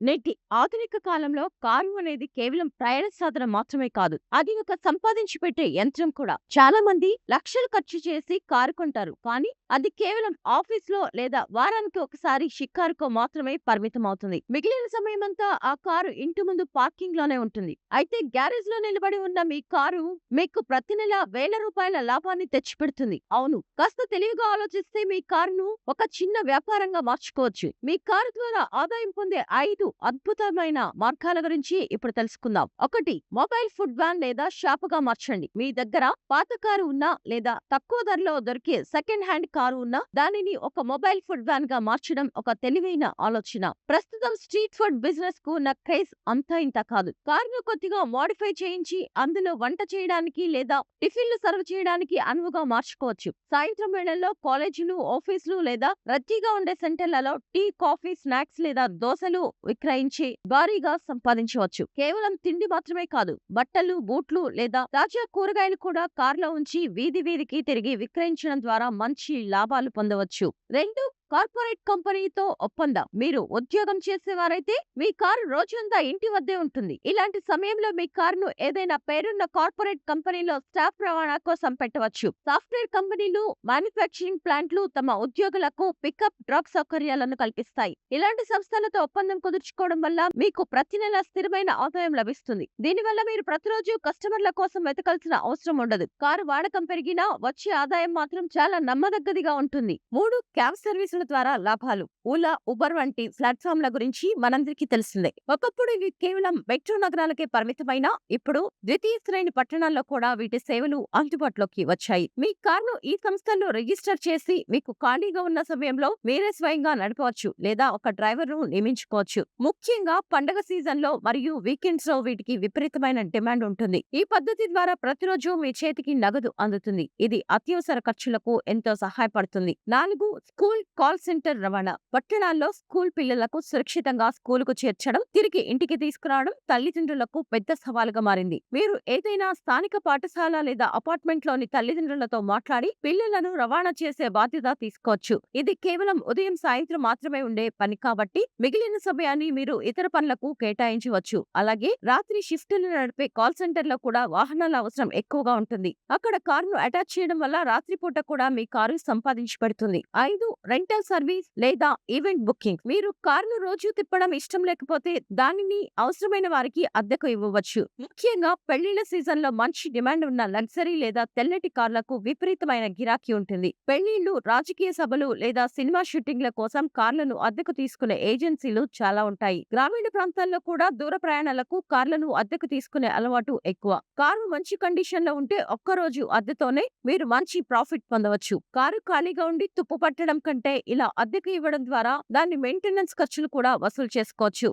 నేటి ఆధునిక కాలంలో కారు అనేది కేవలం ప్రయాణ సాధనం మాత్రమే కాదు. అది ఒక సంపాదించి పెట్టే యంత్రం కూడా. చాలా మంది లక్షలు ఖర్చు చేసి కారు కొంటారు. కానీ అది కేవలం ఆఫీస్‌లో లేదా వారానికి ఒకసారి షికారుకో మాత్రమే పరిమితమవుతుంది. మిగిలిన సమయమంతా ఆ కారు ఇంటి ముందు పార్కింగ్‌లోనే ఉంటుంది. అయితే గ్యారేజ్‌లో నిలబడి ఉన్న మీ కారు మీకు ప్రతి నెల వేల రూపాయల లాభాన్ని తెచ్చిపెడుతుంది. అవును, కాస్త తెలివిగా ఆలోచిస్తే మీ కారును ఒక చిన్న వ్యాపారంగా మార్చుకోవచ్చు. మీ కారు ద్వారా ఆదాయం పొందే 5 అద్భుతమైన మార్గాల గురించి ఇప్పుడు తెలుసుకుందాం. 1. మొబైల్ ఫుడ్ వ్యాన్ లేదా షాపుగా మార్చండి. మీ దగ్గర పాత కారు ఉన్నా లేదా తక్కువ ధరలో దొరికే సెకండ్ హ్యాండ్ కారు ఉన్నా దానిని ఒక మొబైల్ ఫుడ్ వ్యాన్ గా మార్చడం ఒక తెలివైన ఆలోచన. ప్రస్తుతం స్ట్రీట్ ఫుడ్ బిజినెస్ కు ఉన్న క్రేజ్ అంతా ఇంత కాదు. కారును కొద్దిగా మోడిఫై చేయించి అందులో వంట చేయడానికి లేదా టిఫిన్లు సర్వ్ చేయడానికి అనువుగా మార్చుకోవచ్చు. సాయంత్రం వేళల్లో కాలేజీలు, ఆఫీసులు లేదా రద్దీగా ఉండే సెంటర్లలో టీ, కాఫీ, స్నాక్స్ లేదా దోసలు విక్రయించి భారీగా సంపాదించవచ్చు. కేవలం తిండి మాత్రమే కాదు, బట్టలు, బూట్లు లేదా తాజా కూరగాయలు కూడా కార్లో ఉంచి వీధి వీధికి తిరిగి విక్రయించడం ద్వారా మంచి లాభాలు పొందవచ్చు. 2. కార్పొరేట్ కంపెనీతో ఒప్పందం. మీరు ఉద్యోగం చేసేవారైతే మీ కారు రోజంతా ఇంటి వద్దే ఉంటుంది. ఇలాంటి సమయంలో మీ కారును ఏదైనా పేరున్న కార్పొరేట్ కంపెనీలో స్టాఫ్ రవాణా కోసం పెట్టవచ్చు. సాఫ్ట్వేర్ కంపెనీలు, మ్యానుఫ్యాక్చరింగ్ ప్లాంట్లు తమ ఉద్యోగులకు పికప్, డ్రాప్ సౌకర్యాలను కల్పిస్తాయి. ఇలాంటి సంస్థలతో ఒప్పందం కుదుర్చుకోవడం వల్ల మీకు ప్రతి నెల స్థిరమైన ఆదాయం లభిస్తుంది. దీనివల్ల మీరు ప్రతిరోజు కస్టమర్ల కోసం వెతకాల్సిన అవసరం ఉండదు. కారు వాడకం పెరిగినా వచ్చే ఆదాయం మాత్రం చాలా నమ్మదగ్గదిగా ఉంటుంది. 3. క్యాబ్ సర్వీసుల ద్వారా లాభాలు. ఓలా, ఉబర్ వంటి ప్లాట్ఫామ్ల గురించి మనందరికీ తెలిసిందే. ఒకప్పుడు ఇవి కేవలం మెట్రో నగరాలకే పరిమితమైన ఇప్పుడు ద్వితీయ శ్రేణి పట్టణాల్లో కూడా వీటి సేవలు అందుబాటులోకి వచ్చాయి. మీ కార్ను ఈ సంస్థల్లో రిజిస్టర్ చేసి మీకు ఖాళీగా ఉన్న సమయంలో మీరే స్వయంగా నడపవచ్చు లేదా ఒక డ్రైవర్ను నియమించుకోవచ్చు. ముఖ్యంగా పండగ సీజన్లో మరియు వీకెండ్స్ లో వీటికి విపరీతమైన డిమాండ్ ఉంటుంది. ఈ పద్ధతి ద్వారా ప్రతిరోజు మీ చేతికి నగదు అందుతుంది. ఇది అత్యవసర ఖర్చులకు ఎంతో సహాయపడుతుంది. 4. స్కూల్ కాల్ సెంటర్ రవాణా. పట్టణాల్లో స్కూల్ పిల్లలకు సురక్షితంగా స్కూలుకు చేర్చడం, తిరిగి ఇంటికి తీసుకురావడం తల్లిదండ్రులకు పెద్ద సవాలుగా మారింది. మీరు ఏదైనా స్థానిక పాఠశాల లేదా అపార్ట్మెంట్ లోని తల్లిదండ్రులతో మాట్లాడి పిల్లలను రవాణా చేసే బాధ్యత తీసుకోవచ్చు. ఇది కేవలం ఉదయం, సాయంత్రం మాత్రమే ఉండే పని కాబట్టి మిగిలిన సమయాన్ని మీరు ఇతర పనులకు కేటాయించవచ్చు. అలాగే రాత్రి షిఫ్టులు నడిపే కాల్ సెంటర్ లో కూడా వాహనాల అవసరం ఎక్కువగా ఉంటుంది. అక్కడ కారును అటాచ్ చేయడం వల్ల రాత్రిపూట కూడా మీ కారు సంపాదించి పెడుతుంది. 5. రెంటల్ సర్వీస్ లేదా ఈవెంట్ బుకింగ్. మీరు కారును రోజు తిప్పడం ఇష్టం లేకపోతే దానిని అవసరమైన వారికి అద్దెకు ఇవ్వవచ్చు. ముఖ్యంగా పెళ్లిళ్ల సీజన్ లో మంచి డిమాండ్ ఉన్న లగ్జరీ లేదా తెల్లటి కార్లకు విపరీతమైన గిరాకీ ఉంటుంది. పెళ్లిళ్లు, రాజకీయ సభలు లేదా సినిమా షూటింగ్ల కోసం కార్లను అద్దెకు తీసుకునే ఏజెన్సీలు చాలా ఉంటాయి. గ్రామీణ ప్రాంతాల్లో కూడా దూర ప్రయాణాలకు కార్లను అద్దెకు తీసుకునే అలవాటు ఎక్కువ. కారు మంచి కండిషన్ లో ఉంటే ఒక్కరోజు అద్దెతోనే మీరు మంచి ప్రాఫిట్ పొందవచ్చు. కారు ఖాళీగా ఉండి తుప్పు పట్టడం కంటే ఇలా అద్దెకు ఇవ్వడం ద్వారా దాని మెయింటెనెన్స్ ఖర్చులు కూడా వసూలు చేసుకోవచ్చు.